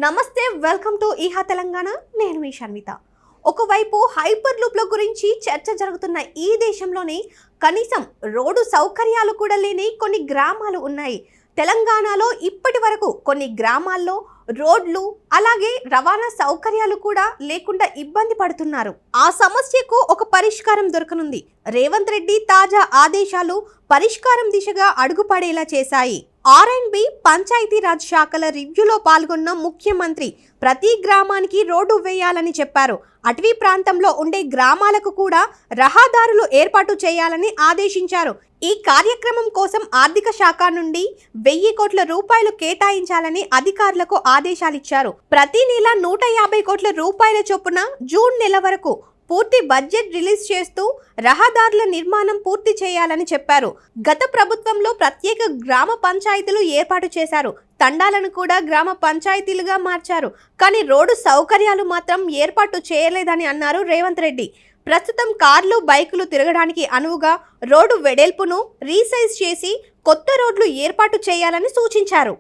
నమస్తే, welcome to ఈహా Telangana. నేను మీ షన్విత. ఒకవైపు హైపర్ లూప్ల గురించి చర్చ జరుగుతున్న ఈ దేశంలోనే కనీసం రోడ్డు సౌకర్యాలు కూడా లేని కొన్ని గ్రామాలు ఉన్నాయి. తెలంగాణలో ఇప్పటి వరకు కొన్ని గ్రామాల్లో రోడ్లు అలాగే రవాణా సౌకర్యాలు కూడా లేకుండా ఇబ్బంది పడుతున్నారు. ఆ సమస్యకు ఒక పరిష్కారం దొరకనుంది. రేవంత్ రెడ్డి తాజా ఆదేశాలు పరిష్కారం దిశగా అడుగుపడేలా చేశాయి. R&B పంచాయతీరాజ్ శాఖల రివ్యూలో పాల్గొన్న ముఖ్యమంత్రి ప్రతి గ్రామానికి రోడ్డు వేయాలని చెప్పారు. అటవీ ప్రాంతంలో ఉండే గ్రామాలకు కూడా రహదారులు ఏర్పాటు చేయాలని ఆదేశించారు. ఈ కార్యక్రమం కోసం ఆర్థిక శాఖ నుండి 1000 కోట్ల రూపాయలు కేటాయించాలని అధికారులకు ఆదేశాలిచ్చారు. ప్రతి నెల 150 కోట్ల రూపాయల చొప్పున జూన్ నెల వరకు పూర్తి బడ్జెట్ రిలీజ్ చేస్తూ రహదారుల నిర్మాణం పూర్తి చేయాలని చెప్పారు. గత ప్రభుత్వంలో ప్రత్యేక గ్రామ పంచాయతీలు ఏర్పాటు చేశారు. తండాలను కూడా గ్రామ పంచాయతీలుగా మార్చారు. కానీ రోడ్డు సౌకర్యాలు మాత్రం ఏర్పాటు చేయలేదని అన్నారు రేవంత్ రెడ్డి. ప్రస్తుతం కార్లు, బైకులు తిరగడానికి అనువుగా రోడ్డు వెడల్పును రీసైజ్ చేసి కొత్త రోడ్లు ఏర్పాటు చేయాలని సూచించారు.